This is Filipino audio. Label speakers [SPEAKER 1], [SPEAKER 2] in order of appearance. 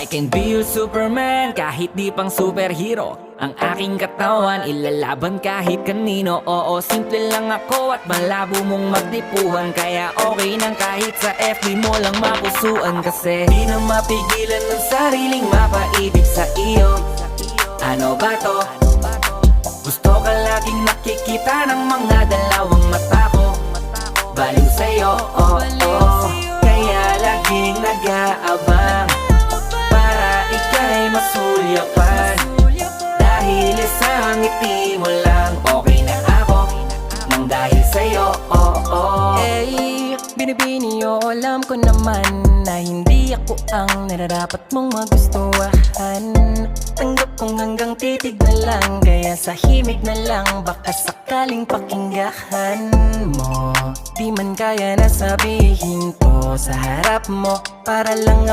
[SPEAKER 1] I can be your Superman kahit di pang superhero. Ang aking katawan ilalaban kahit kanino. Oo, simple lang ako at malabo mong magdipuhan. Kaya okay nang kahit sa FB mo lang mapusuan. Kasi di na mapigilan ng sariling mapaibig sa iyo. Ano ba to? Gusto ka laging nakikita ng mga dalawang mata ko. Baliw sa'yo, oh, oh. Kaya laging nag-aabang para ika'y masulyapan. Dahil isang ngiti mo lang, okay na ako nang dahil sa'yo, oh, oh.
[SPEAKER 2] Eh, binibini o alam ko naman na hindi ako ang nararapat mong magustuhan. Tanggap kong hanggang titig na lang, kaya sa himig na lang baka sakaling pakinggan mo. Di man kaya na sabihin ko sa harap mo para lang